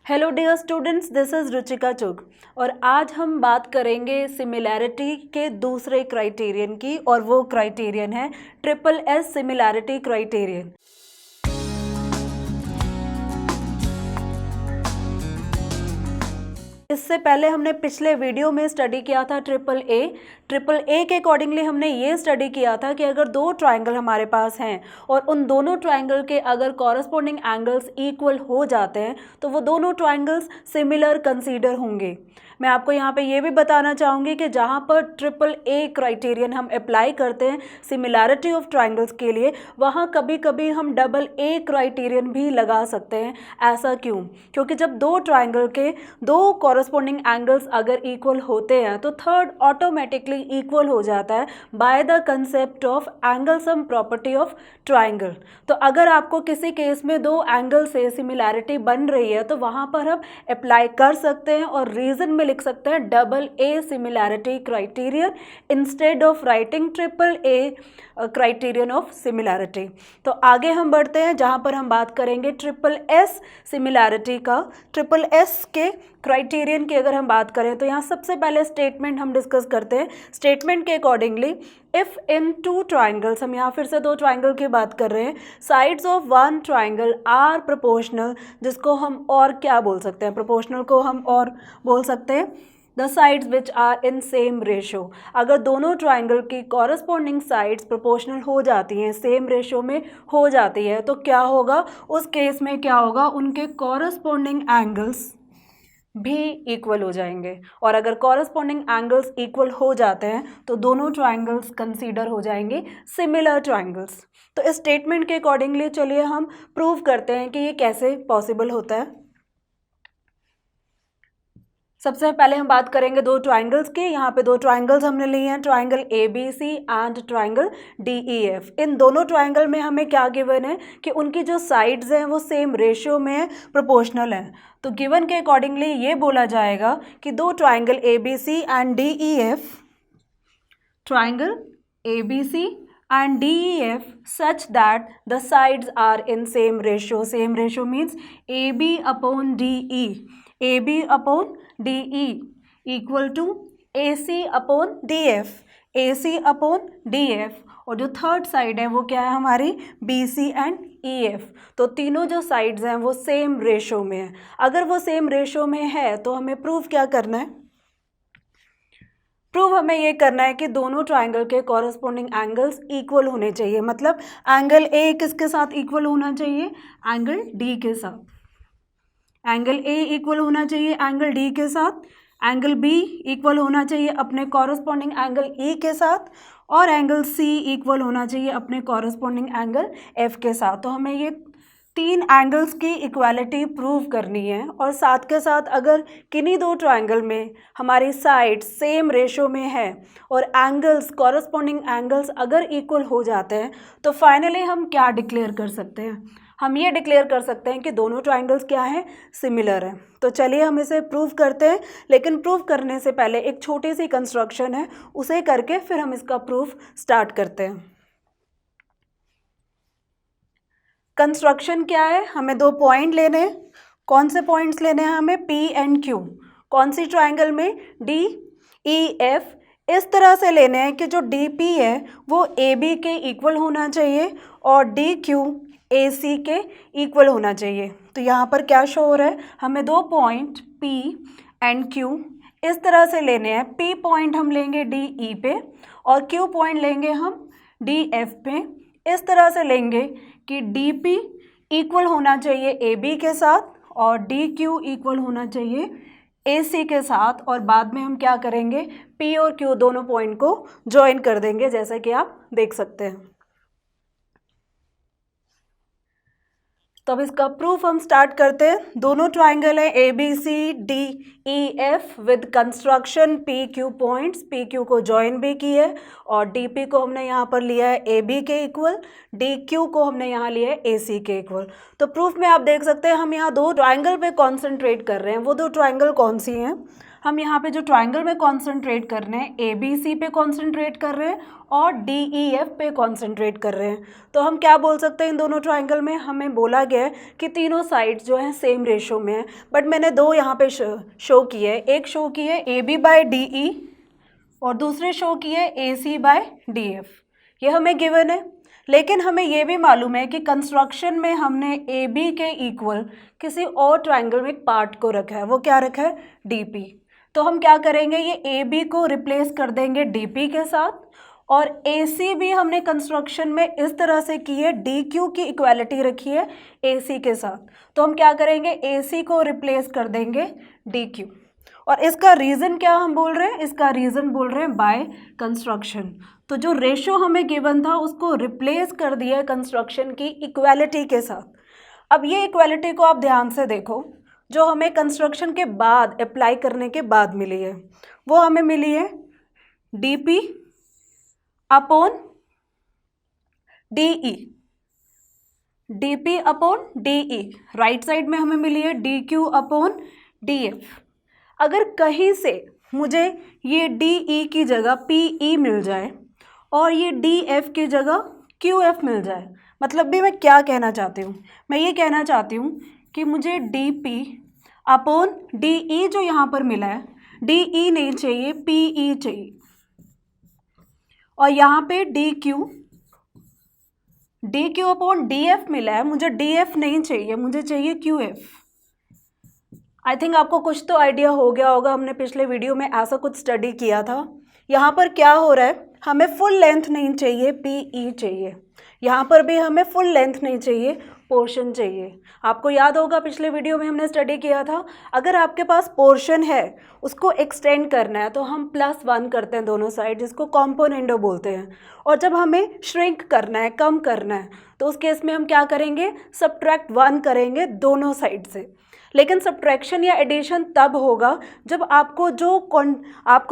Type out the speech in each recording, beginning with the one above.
Hello dear students, this is Ruchika Chugh और आज हम बात करेंगे सिमिलैरिटी के दूसरे क्राइटेरियन की और वो क्राइटेरियन है ट्रिपल एस सिमिलैरिटी क्राइटेरियन। इससे पहले हमने पिछले वीडियो में स्टडी किया था ट्रिपल ए के अकॉर्डिंगली हमने ये स्टडी किया था कि अगर दो ट्राइंगल हमारे पास हैं और उन दोनों ट्राइंगल के अगर कॉरस्पॉन्डिंग एंगल्स इक्वल हो जाते हैं तो वो दोनों ट्राइंगल्स सिमिलर कंसीडर होंगे। मैं आपको यहाँ पे ये भी बताना चाहूँगी कि जहाँ पर ट्रिपल ए क्राइटेरियन हम अप्लाई करते हैं सिमिलैरिटी ऑफ ट्राइंगल्स के लिए, वहाँ कभी कभी हम डबल ए क्राइटेरियन भी लगा सकते हैं। ऐसा क्यों? क्योंकि जब दो ट्राइंगल के दो कॉरस्पॉन्डिंग एंगल्स अगर इक्वल होते हैं तो थर्ड ऑटोमेटिकली इक्वल हो जाता है by the concept of angle sum property of triangle. तो अगर आपको किसी केस में दो एंगल से सिमिलैरिटी बन रही है तो वहाँ पर हम अप्लाई कर सकते हैं और रीजन में लिख सकते हैं double A similarity criterion instead of writing triple A criterion of similarity. तो आगे हम बढ़ते हैं जहाँ पर हम बात करेंगे ट्रिपल एस सिमिलैरिटी का। ट्रिपल एस के क्राइटेरियन की अगर हम बात करें तो यहाँ सबसे पहले स्टेटमेंट हम डिस्कस करते हैं। स्टेटमेंट के accordingly if in two triangles, हम यहाँ फिर से दो ट्राइंगल की बात कर रहे हैं, sides of one triangle are proportional, जिसको हम और क्या बोल सकते हैं, प्रोपोर्शनल को हम और बोल सकते हैं the sides which are in same ratio. अगर दोनों ट्राइंगल की कॉरस्पॉन्डिंग साइड्स प्रोपोर्शनल हो जाती हैं, सेम रेशो में हो जाती है, तो क्या होगा उस केस में, क्या होगा, उनके कॉरस्पॉन्डिंग एंगल्स भी इक्वल हो जाएंगे। और अगर कॉरस्पॉन्डिंग एंगल्स इक्वल हो जाते हैं तो दोनों ट्राइंगल्स कंसीडर हो जाएंगे सिमिलर ट्राइंगल्स। तो इस स्टेटमेंट के अकॉर्डिंगली चलिए हम प्रूव करते हैं कि ये कैसे पॉसिबल होता है। सबसे पहले हम बात करेंगे दो ट्राइंगल्स की। यहाँ पे दो ट्राइंगल्स हमने लिए हैं, triangle A B C and triangle D E F. इन दोनों ट्राइंगल में हमें क्या गिवन है कि उनकी जो साइड्स हैं वो सेम रेशियो में प्रोपोर्शनल हैं। तो गिवन के अकॉर्डिंगली ये बोला जाएगा कि दो triangle A B C and D E F, triangle A B C and DEF such that the sides are in same ratio. Same ratio means AB upon DE. AB upon DE equal to AC upon DF. AC upon DF और जो third side है वो क्या है हमारी BC and EF। तो तीनों जो साइड्स हैं वो सेम रेशो में है। अगर वो सेम रेशो में है तो हमें प्रूफ क्या करना है? प्रूव हमें ये करना है कि दोनों ट्राइंगल के कॉरस्पॉन्डिंग एंगल्स इक्वल होने चाहिए। मतलब एंगल ए किसके साथ इक्वल होना चाहिए? एंगल डी के साथ। एंगल ए इक्वल होना चाहिए एंगल डी के साथ, एंगल बी इक्वल होना चाहिए अपने कॉरस्पॉन्डिंग एंगल ई के साथ, और एंगल सी इक्वल होना चाहिए अपने कॉरस्पॉन्डिंग एंगल एफ के साथ। तो हमें ये तीन एंगल्स की इक्वालिटी प्रूव करनी है। और साथ के साथ अगर किन्हीं दो ट्राइंगल में हमारी साइड सेम रेशो में है और एंगल्स, कॉरस्पॉन्डिंग एंगल्स अगर इक्वल हो जाते हैं तो फाइनली हम क्या डिक्लेयर कर सकते हैं? हम ये डिक्लेयर कर सकते हैं कि दोनों ट्राइंगल्स क्या हैं? सिमिलर हैं। तो चलिए हम इसे प्रूव करते हैं, लेकिन प्रूव करने से पहले एक छोटी सी कंस्ट्रक्शन है, उसे करके फिर हम इसका प्रूफ स्टार्ट करते हैं। कंस्ट्रक्शन क्या है? हमें दो पॉइंट लेने हैं। कौन से पॉइंट्स लेने हैं हमें? P and Q। कौन सी ट्राइंगल में? D E F। इस तरह से लेने हैं कि जो DP है वो AB के इक्वल होना चाहिए और DQ AC के इक्वल होना चाहिए। तो यहाँ पर क्या शो हो रहा है? हमें दो पॉइंट P एंड Q इस तरह से लेने हैं। P पॉइंट हम लेंगे DE पे और Q पॉइंट लेंगे हम DF पे। इस तरह से लेंगे कि DP इक्वल होना चाहिए AB के साथ और DQ इक्वल होना चाहिए AC के साथ, और बाद में हम क्या करेंगे? P और Q दोनों पॉइंट को ज्वाइन कर देंगे, जैसा कि आप देख सकते हैं। तो अब इसका प्रूफ हम स्टार्ट करते हैं। दोनों ट्राइंगल है ABCDEF with construction PQ points. PQ को ज्वाइन भी की है और DP को हमने यहाँ पर लिया है AB के इक्वल, DQ को हमने यहाँ लिया है AC के इक्वल। तो प्रूफ में आप देख सकते हैं हम यहाँ दो ट्राइंगल पे कॉन्सेंट्रेट कर रहे हैं। वो दो ट्राइंगल कौन सी हैं? हम यहाँ पे जो ट्राइंगल में कॉन्सेंट्रेट कर रहे हैं, ABC पे कॉन्सेंट्रेट कर रहे हैं और DEF पे कॉन्सेंट्रेट कर रहे हैं। तो हम क्या बोल सकते हैं इन दोनों ट्राइंगल में? हमें बोला गया है कि तीनों साइड्स जो हैं सेम रेशो में है, बट मैंने दो यहाँ पे शो किए है। एक शो की है AB/DE और दूसरे शो की है AC/DF। ये हमें गिवन है, लेकिन हमें ये भी मालूम है कि कंस्ट्रक्शन में हमने AB के इक्वल किसी और ट्राइंगल में एक पार्ट को रखा है। वो क्या रखा है? DP। तो हम क्या करेंगे, ये AB को रिप्लेस कर देंगे DP के साथ, और AC भी हमने कंस्ट्रक्शन में इस तरह से की है, DQ की इक्वालिटी रखी है AC के साथ। तो हम क्या करेंगे, AC को रिप्लेस कर देंगे DQ। और इसका रीज़न क्या हम बोल रहे हैं? इसका रीज़न बोल रहे हैं बाय कंस्ट्रक्शन। तो जो रेशो हमें गिवन था उसको रिप्लेस कर दिया कंस्ट्रक्शन की इक्वालिटी के साथ। अब ये इक्वालिटी को आप ध्यान से देखो, जो हमें कंस्ट्रक्शन के बाद अप्लाई करने के बाद मिली है, वो हमें मिली है DP upon DE। DP upon DE right side में हमें मिली है DQ अपॉन DF। अगर कहीं से मुझे ये DE की जगह PE मिल जाए और ये DF की जगह QF मिल जाए, मतलब भी मैं क्या कहना चाहती हूँ? मैं ये कहना चाहती हूँ कि मुझे DP अपॉन DE जो यहाँ पर मिला है, DE नहीं चाहिए, PE चाहिए। और यहाँ पे DQ अपॉन DF मिला है, मुझे DF नहीं चाहिए, मुझे चाहिए QF। आई थिंक आपको कुछ तो आइडिया हो गया होगा, हमने पिछले वीडियो में ऐसा कुछ स्टडी किया था। यहाँ पर क्या हो रहा है, हमें फुल लेंथ नहीं चाहिए, PE चाहिए। यहाँ पर भी हमें फुल लेंथ नहीं चाहिए, पोर्शन चाहिए। आपको याद होगा पिछले वीडियो में हमने स्टडी किया था, अगर आपके पास पोर्शन है उसको एक्सटेंड करना है तो हम +1 करते हैं दोनों साइड, जिसको कॉम्पोनेंडो बोलते हैं। और जब हमें श्रिंक करना है, कम करना है, तो उस केस में हम क्या करेंगे, सब्ट्रैक्ट 1 करेंगे दोनों साइड से। लेकिन सब्ट्रैक्शन या एडिशन तब होगा जब आपको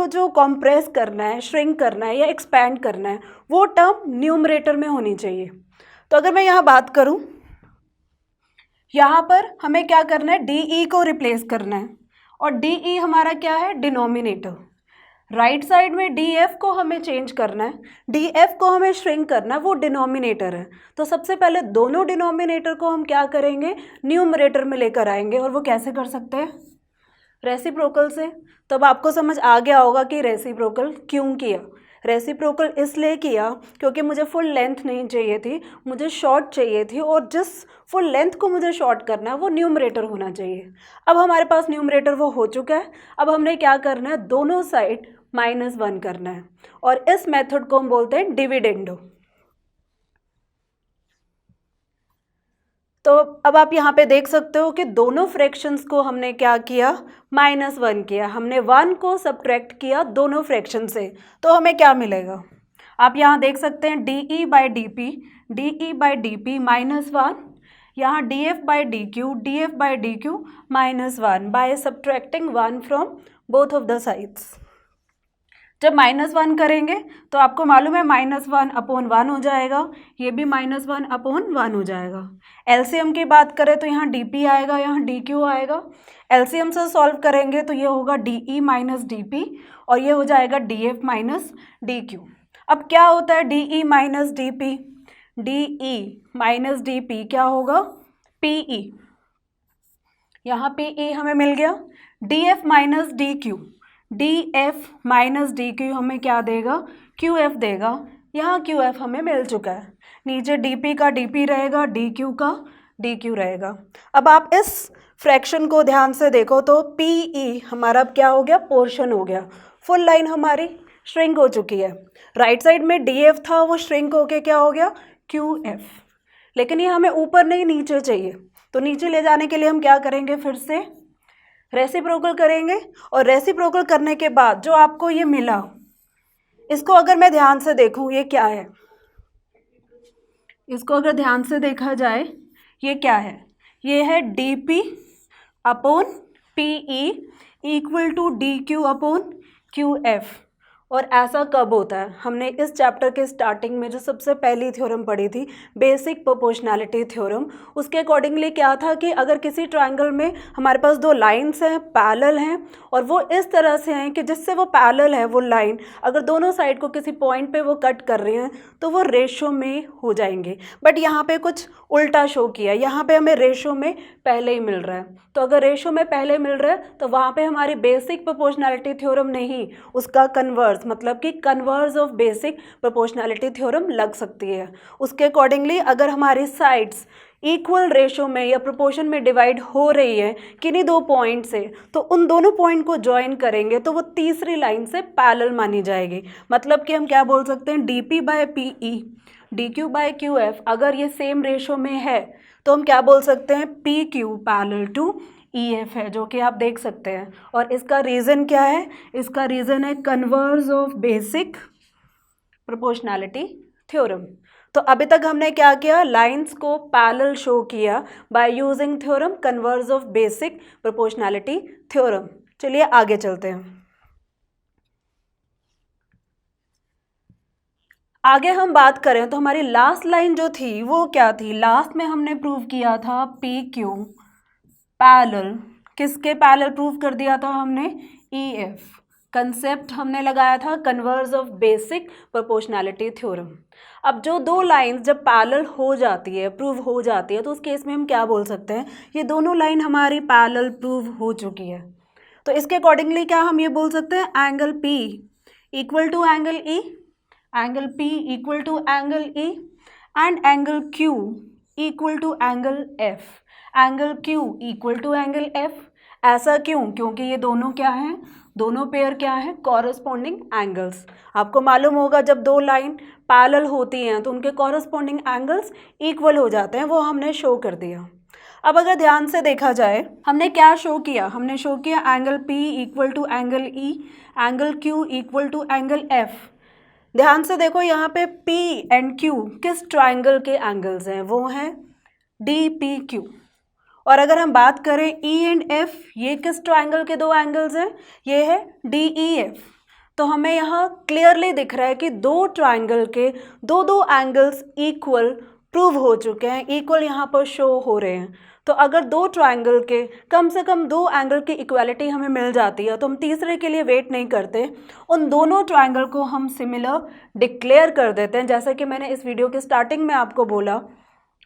जो कॉम्प्रेस करना है, श्रिंक करना है या एक्सपैंड करना है, वो टर्म न्यूमरेटर में होनी चाहिए। तो अगर मैं यहाँ बात करूँ, यहाँ पर हमें क्या करना है, DE को रिप्लेस करना है, और DE हमारा क्या है, डिनोमिनेटर। राइट साइड में DF को हमें चेंज करना है, DF को हमें श्रिंक करना है, वो डिनोमिनेटर है। तो सबसे पहले दोनों डिनोमिनेटर को हम क्या करेंगे, न्यूमरेटर में लेकर आएंगे। और वो कैसे कर सकते हैं, रेसिप्रोकल से। तब आपको समझ आ गया होगा कि रेसिप्रोकल क्यों किया। रेसिप्रोकल इसलिए किया क्योंकि मुझे फुल लेंथ नहीं चाहिए थी, मुझे शॉर्ट चाहिए थी, और जिस फुल लेंथ को मुझे शॉर्ट करना है वो न्यूमरेटर होना चाहिए। अब हमारे पास न्यूमरेटर वो हो चुका है। अब हमने क्या करना है, दोनों साइड -1 करना है, और इस मेथड को हम बोलते हैं डिविडेंडो। तो अब आप यहाँ पे देख सकते हो कि दोनों फ्रैक्शंस को हमने क्या किया, -1 किया। हमने 1 को सब्ट्रैक्ट किया दोनों फ्रैक्शन से, तो हमें क्या मिलेगा, आप यहाँ देख सकते हैं DE/DP -1, यहाँ DF/DQ -1 by subtracting 1 from both of the sides. जब -1 करेंगे तो आपको मालूम है -1/1 हो जाएगा, ये भी -1/1 हो जाएगा। एलसीएम की बात करें तो यहाँ DP आएगा, यहाँ DQ आएगा। एलसीएम से सॉल्व करेंगे तो ये होगा DE - DP, और ये हो जाएगा DF - DQ। अब क्या होता है DE - DP? DE - DP क्या होगा, PE। यहाँ PE हमें मिल गया। DF - DQ, DF - DQ हमें क्या देगा, QF देगा। यहाँ QF हमें मिल चुका है। नीचे DP का DP रहेगा, DQ का DQ रहेगा। अब आप इस फ्रैक्शन को ध्यान से देखो तो PE हमारा अब क्या हो गया, पोर्शन हो गया। फुल लाइन हमारी श्रिंक हो चुकी है। राइट साइड में DF था, वो श्रिंक होके क्या हो गया, QF। लेकिन ये हमें ऊपर नहीं नीचे चाहिए, तो नीचे ले जाने के लिए हम क्या करेंगे, फिर से रेसिप्रोकल करेंगे। और रेसिप्रोकल करने के बाद जो आपको ये मिला, इसको अगर मैं ध्यान से देखूं, ये क्या है, इसको अगर ध्यान से देखा जाए, ये क्या है, ये है DP upon PE equal to DQ upon QF। और ऐसा कब होता है? हमने इस चैप्टर के स्टार्टिंग में जो सबसे पहली थ्योरम पढ़ी थी, बेसिक प्रोपोर्शनैलिटी थ्योरम, उसके अकॉर्डिंगली क्या था कि अगर किसी ट्रायंगल में हमारे पास दो लाइंस हैं, पैरेलल हैं, और वो इस तरह से हैं कि जिससे वो पैरेलल है वो लाइन, अगर दोनों साइड को किसी पॉइंट पे वो कट कर रहे हैं तो वो रेशो में हो जाएंगे। बट यहाँ पे कुछ उल्टा शो किया, यहाँ पे हमें रेशो में पहले ही मिल रहा है। तो अगर रेशो में पहले मिल रहा है तो वहाँ पे हमारी बेसिक प्रोपोर्शनैलिटी थ्योरम नहीं, उसका कन्वर्स, मतलब कि converse of basic proportionality theorem लग सकती है। उसके अकॉर्डिंगली अगर हमारी साइड्स इक्वल रेशो में या प्रोपोर्शन में डिवाइड हो रही है किन्हीं दो पॉइंट से, तो उन दोनों पॉइंट को ज्वाइन करेंगे तो वो तीसरी लाइन से पैरेलल मानी जाएगी। मतलब कि हम क्या बोल सकते हैं, D P by P E, D Q by Q F अगर ये सेम रेशो में है तो हम क्या बोल सकते हैं, P Q parallel to E F है, जो कि आप देख सकते हैं। और इसका रीज़न क्या है? इसका रीज़न है converse of basic proportionality theorem. तो अभी तक हमने क्या किया, लाइंस को पैरेलल शो किया by using theorem converse of basic proportionality theorem. चलिए आगे चलते हैं। आगे हम बात करें तो हमारी लास्ट लाइन जो थी वो क्या थी, लास्ट में हमने प्रूव किया था पी क्यू पैरेलल, किसके पैरेलल प्रूव कर दिया था हमने, ई एफ। कंसेप्ट हमने लगाया था converse of basic proportionality theorem. अब जो दो लाइंस जब पैरेलल हो जाती है, प्रूव हो जाती है, तो उस केस में हम क्या बोल सकते हैं, ये दोनों लाइन हमारी पैरेलल प्रूव हो चुकी है। तो इसके अकॉर्डिंगली क्या हम ये बोल सकते हैं, angle P equal to angle E, angle P equal to angle E and angle Q equal to angle F, angle Q equal to angle F। ऐसा क्यों? क्योंकि ये दोनों क्या हैं, दोनों पेयर क्या है, कॉरस्पॉन्डिंग एंगल्स। आपको मालूम होगा जब दो लाइन पैरेलल होती हैं तो उनके कॉरस्पॉन्डिंग एंगल्स इक्वल हो जाते हैं, वो हमने शो कर दिया। अब अगर ध्यान से देखा जाए हमने क्या शो किया, हमने शो किया angle P equal to angle E, angle Q equal to angle F। ध्यान से देखो यहाँ पे P एंड Q किस ट्राइंगल के एंगल्स हैं, वो हैं DPQ। और अगर हम बात करें E एंड F, ये किस ट्राइंगल के दो एंगल्स हैं, ये है DEF। तो हमें यहाँ क्लियरली दिख रहा है कि दो ट्राइंगल के दो दो एंगल्स इक्वल प्रूव हो चुके हैं, इक्वल यहाँ पर शो हो रहे हैं। तो अगर दो ट्राइंगल के कम से कम दो एंगल की इक्वालिटी हमें मिल जाती है तो हम तीसरे के लिए वेट नहीं करते, उन दोनों ट्राइंगल को हम सिमिलर डिक्लेयर कर देते हैं, जैसा कि मैंने इस वीडियो के स्टार्टिंग में आपको बोला।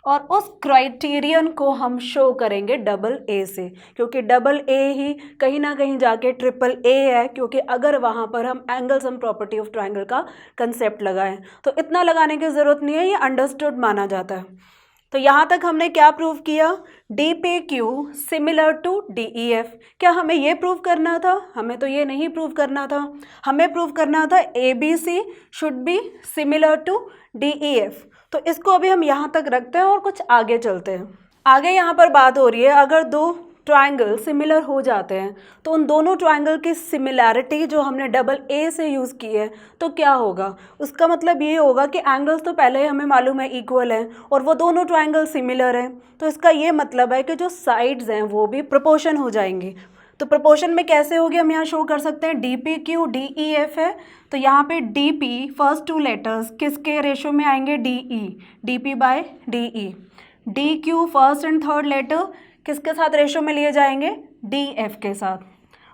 और उस क्राइटेरियन को हम शो करेंगे डबल ए से, क्योंकि डबल ए ही कहीं ना कहीं जाके ट्रिपल ए है, क्योंकि अगर वहाँ पर हम angle sum property of triangle का कंसेप्ट लगाएं तो इतना लगाने की ज़रूरत नहीं है, ये अंडरस्टूड माना जाता है। तो यहाँ तक हमने क्या प्रूव किया, D P Q similar to D E F. क्या हमें ये प्रूव करना था? हमें तो ये नहीं प्रूव करना था, हमें प्रूव करना था A B C should be similar to D E F. तो इसको अभी हम यहाँ तक रखते हैं और कुछ आगे चलते हैं। आगे यहाँ पर बात हो रही है, अगर दो ट्राइंगल सिमिलर हो जाते हैं तो उन दोनों ट्राइंगल की सिमिलैरिटी जो हमने डबल ए से यूज़ की है तो क्या होगा, उसका मतलब ये होगा कि एंगल्स तो पहले ही हमें मालूम है इक्वल हैं और वो दोनों ट्राइंगल सिमिलर हैं, तो इसका ये मतलब है कि जो साइड्स हैं वो भी प्रोपोर्शन हो जाएंगी। तो प्रोपोर्शन में कैसे होगी, हम यहाँ शो कर सकते हैं D P Q D E F है, तो यहाँ पे D P first two letters किसके रेशो में आएंगे, D E, D P by D E. D Q first and third letter किसके साथ रेशो में लिए जाएंगे, डी एफ के साथ।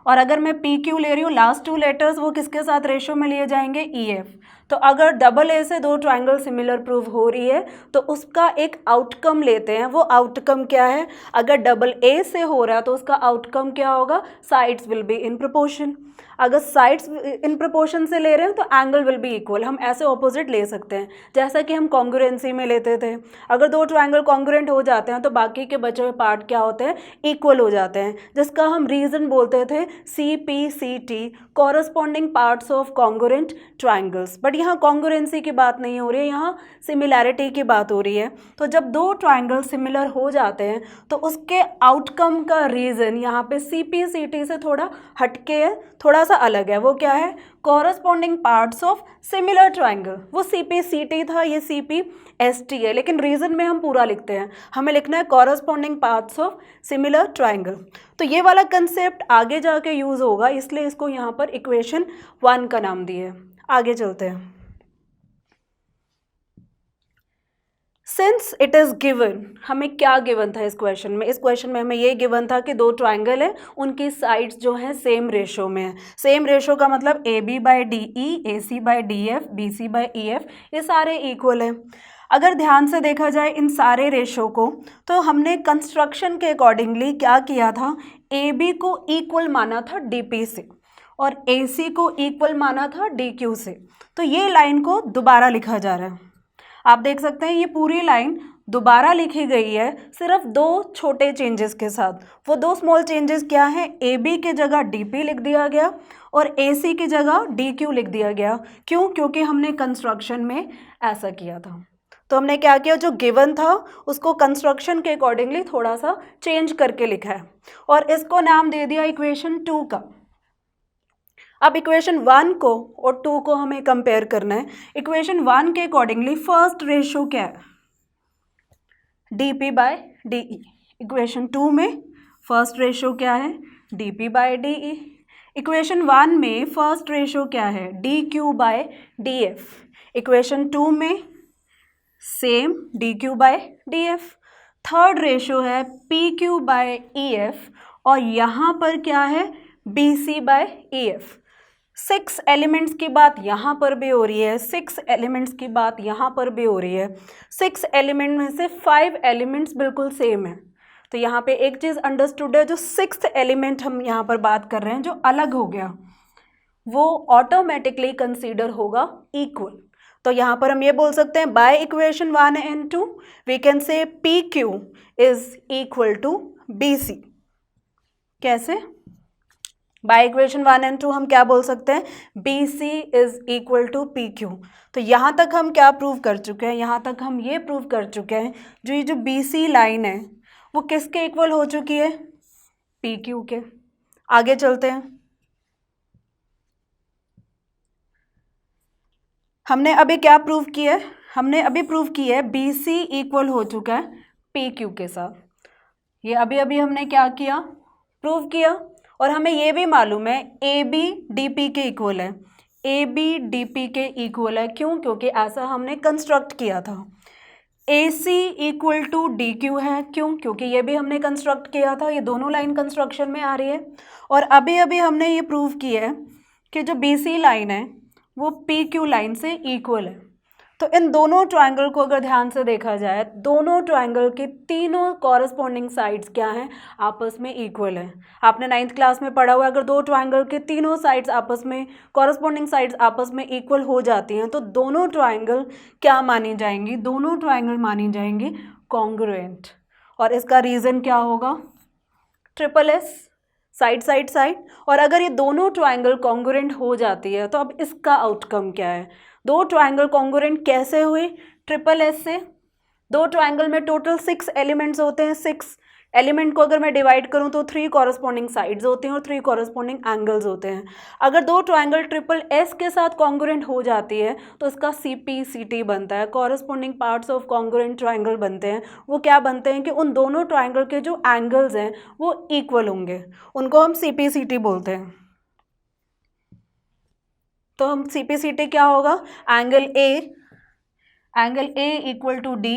और अगर मैं पी क्यू ले रही हूँ लास्ट टू लेटर्स, वो किसके साथ रेशो में लिए जाएंगे, ई एफ। तो अगर डबल ए से दो ट्राइंगल सिमिलर प्रूव हो रही है तो उसका एक आउटकम लेते हैं, वो आउटकम क्या है, अगर डबल ए से हो रहा है तो उसका आउटकम क्या होगा, sides will be in proportion. अगर साइड्स इन प्रोपोर्शन से ले रहे हैं तो एंगल विल बी इक्वल। हम ऐसे ऑपोजिट ले सकते हैं जैसा कि हम कॉन्ग्रुएंसी में लेते थे, अगर दो ट्राइंगल कॉन्ग्रुएंट हो जाते हैं तो बाकी के बचे हुए पार्ट क्या होते हैं, इक्वल हो जाते हैं, जिसका हम रीजन बोलते थे CPCT, corresponding parts of congruent triangles. But यहाँ कॉन्ग्रुएंसी की बात नहीं हो रही है, यहाँ सिमिलैरिटी की बात हो रही है। तो जब दो ट्राइंगल सिमिलर हो जाते हैं तो उसके आउटकम का रीजन यहाँ पे CPCT से थोड़ा हटके है, थोड़ा सा अलग है। वो क्या है, corresponding parts of similar triangle. वो CPCT था, ये CP ST है, लेकिन रीजन में हम पूरा लिखते हैं, हमें लिखना है corresponding parts of similar triangle. तो ये वाला कंसेप्ट आगे जाके यूज होगा, इसलिए इसको यहाँ पर इक्वेशन 1 का नाम दिए। आगे चलते हैं। सिंस इट इज गिवन, हमें क्या गिवन था इस क्वेश्चन में? इस क्वेश्चन में हमें ये गिवन था कि दो ट्राइंगल है, उनकी साइड्स जो हैं सेम रेशो में है। सेम रेशो का मतलब AB by DE, AC by DF, BC by EF, ये सारे इक्वल हैं। अगर ध्यान से देखा जाए इन सारे रेशो को, तो हमने कंस्ट्रक्शन के अकॉर्डिंगली क्या किया था, AB को इक्वल माना था DP से और AC को इक्वल माना था DQ से। तो ये लाइन को दोबारा लिखा जा रहा है, आप देख सकते हैं ये पूरी लाइन दोबारा लिखी गई है, सिर्फ दो छोटे चेंजेस के साथ। वो दो स्मॉल चेंजेस क्या है, AB की जगह DP लिख दिया गया और AC की जगह DQ लिख दिया गया। क्यों? क्योंकि हमने कंस्ट्रक्शन में ऐसा किया था। तो हमने क्या किया, जो गिवन था उसको कंस्ट्रक्शन के अकॉर्डिंगली थोड़ा सा चेंज करके लिखा है और इसको नाम दे दिया इक्वेशन 2 का। अब इक्वेशन 1 को और 2 को हमें कंपेयर करना है। इक्वेशन 1 के अकॉर्डिंगली फर्स्ट रेशो क्या है, DP बाय DE। इक्वेशन 2 में फर्स्ट रेशो क्या है, DP बाय DE। इक्वेशन 1 में फर्स्ट रेशो क्या है, DQ बाय DF। इक्वेशन 2 में same DQ by DF। Third ratio है PQ बाय EF और यहाँ पर क्या है, BC बाय EF। 6 एलिमेंट्स की बात यहाँ पर भी हो रही है, 6 एलिमेंट्स की बात यहाँ पर भी हो रही है। 6 एलिमेंट में से 5 एलिमेंट्स बिल्कुल सेम है। तो यहाँ पे एक चीज़ अंडरस्टूड है, जो 6th एलिमेंट हम यहाँ पर बात कर रहे हैं जो अलग हो गया, वो ऑटोमेटिकली कंसीडर होगा इक्वल। तो यहाँ पर हम ये बोल सकते हैं by equation 1 and 2 we can say PQ is equal to BC। कैसे? बाय इक्वेशन 1 एंड 2 हम क्या बोल सकते हैं, BC is equal to PQ। तो यहाँ तक हम क्या प्रूव कर चुके हैं, यहाँ तक हम ये प्रूव कर चुके हैं जो ये जो BC लाइन है वो किसके इक्वल हो चुकी है, PQ के। आगे चलते हैं। हमने अभी क्या प्रूव किया है, हमने अभी प्रूव किया है BC इक्वल हो चुका है PQ के साथ। ये अभी अभी हमने क्या किया, प्रूव किया। और हमें ये भी मालूम है AB DP के इक्वल है, AB DP के इक्वल है। क्यों? क्योंकि ऐसा हमने कंस्ट्रक्ट किया था। AC इक्वल टू DQ है। क्यों? क्योंकि ये भी हमने कंस्ट्रक्ट किया था, ये दोनों लाइन कंस्ट्रक्शन में आ रही है। और अभी अभी हमने ये प्रूव किया है कि जो BC लाइन है वो PQ लाइन से इक्वल है। तो इन दोनों ट्रायंगल को अगर ध्यान से देखा जाए, दोनों ट्रायंगल के तीनों कॉरस्पॉन्डिंग साइड्स क्या हैं, आपस में इक्वल है। आपने 9th क्लास में पढ़ा हुआ, अगर दो ट्रायंगल के तीनों साइड्स आपस में, कॉरस्पॉन्डिंग साइड्स आपस में इक्वल हो जाती हैं तो दोनों ट्रायंगल क्या मानी जाएंगी, दोनों ट्रायंगल मानी जाएंगी कॉन्ग्रुएंट। और इसका रीज़न क्या होगा, SSS, साइड साइड साइड। और अगर ये दोनों ट्रायंगल कॉन्ग्रुएंट हो जाती है तो अब इसका आउटकम क्या है, दो ट्रायंगल कॉन्ग्रुएंट कैसे हुए, SSS से। दो ट्रायंगल में टोटल 6 एलिमेंट्स होते हैं, 6 एलिमेंट को अगर मैं डिवाइड करूं तो 3 कॉरस्पॉन्डिंग साइड्स होते हैं और 3 कॉरस्पॉन्डिंग एंगल्स होते हैं। अगर दो ट्रायंगल SSS के साथ कॉन्ग्रुएंट हो जाती है तो इसका CPCT बनता है, corresponding parts of congruent triangle बनते हैं। वो क्या बनते हैं कि उन दोनों ट्रायंगल के जो एंगल्स हैं वो इक्वल होंगे, उनको हम CPCT बोलते हैं। तो हम CPCT क्या होगा, angle A equal to D,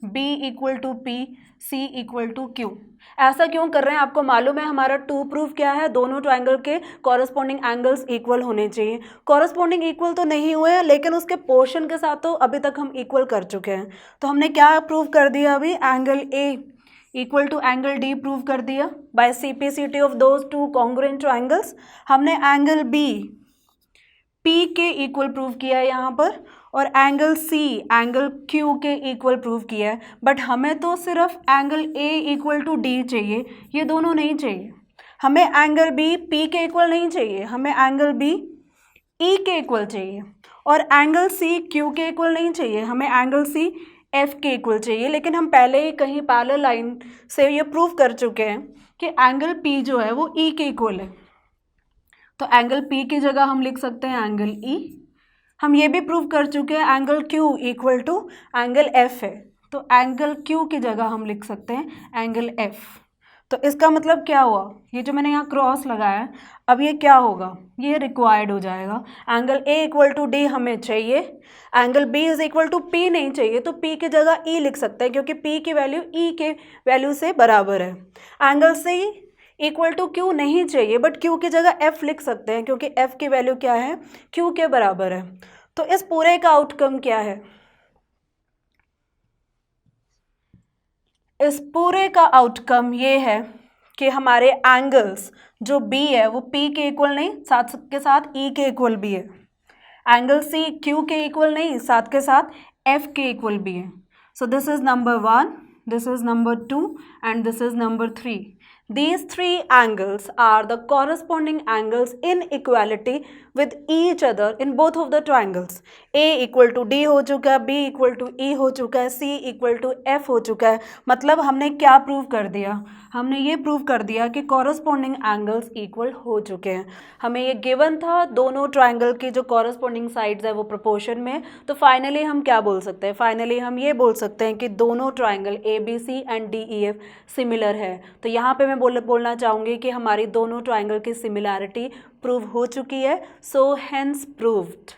B equal to P, C equal to Q। ऐसा क्यों कर रहे हैं, आपको मालूम है हमारा 2 प्रूफ क्या है, दोनों ट्रायंगल के कॉरस्पॉन्डिंग एंगल्स इक्वल होने चाहिए। कॉरस्पॉन्डिंग इक्वल तो नहीं हुए हैं, लेकिन उसके पोर्शन के साथ तो अभी तक हम इक्वल कर चुके हैं। तो हमने क्या प्रूव कर दिया अभी, angle A equal to angle D prove कर दिया by CPCT of those 2 congruent triangles. हमने एंगल B P के इक्वल प्रूव किया है यहाँ पर, और एंगल C एंगल Q के इक्वल प्रूव किया है। बट हमें तो सिर्फ angle A equal to D चाहिए, ये दोनों नहीं चाहिए। हमें एंगल B P के इक्वल नहीं चाहिए, हमें एंगल B E के इक्वल चाहिए। और एंगल C Q के इक्वल नहीं चाहिए, हमें एंगल C F के इक्वल चाहिए। लेकिन हम पहले ही कहीं पैरेलल लाइन से ये प्रूव कर चुके हैं कि एंगल P जो है वो E के इक्वल है। तो एंगल P की जगह हम लिख सकते हैं एंगल E, हम ये भी प्रूव कर चुके हैं angle Q equal to angle F है, तो एंगल Q की जगह हम लिख सकते हैं एंगल F। तो इसका मतलब क्या हुआ, ये जो मैंने यहाँ क्रॉस लगाया है, अब ये क्या होगा, ये रिक्वायर्ड हो जाएगा। Angle A equal to D हमें चाहिए, angle B is equal to P नहीं चाहिए, तो P की जगह E लिख सकते हैं क्योंकि P की वैल्यू E के वैल्यू से बराबर है। Angle C equal to Q नहीं चाहिए, बट Q की जगह F लिख सकते हैं क्योंकि F की वैल्यू क्या है, Q के बराबर है। तो इस पूरे का आउटकम क्या है, इस पूरे का आउटकम ये है कि हमारे एंगल्स जो B है वो P के इक्वल नहीं, साथ के साथ E के इक्वल भी है। एंगल C Q के इक्वल नहीं, साथ के साथ F के इक्वल भी है। So this is number 1, this is number 2 and this is number 3. These three angles are the corresponding angles in equality with each other in both of the triangles. A equal to D हो चुका है, B equal to E हो चुका है, C equal to F हो चुका है। मतलब हमने क्या प्रूव कर दिया, हमने ये प्रूव कर दिया कि कॉरस्पॉन्डिंग एंगल्स इक्वल हो चुके हैं। हमें ये गिवन था दोनों ट्राइंगल की जो कॉरस्पॉन्डिंग साइड्स है वो प्रोपोर्शन में, तो फाइनली हम क्या बोल सकते हैं, फाइनली हम ये बोल सकते हैं कि दोनों triangle ABC and DEF similar है। तो यहाँ पे मैं बोलना चाहूँगी कि हमारी दोनों ट्राइंगल की सिमिलैरिटी प्रूव हो चुकी है। So hence proved.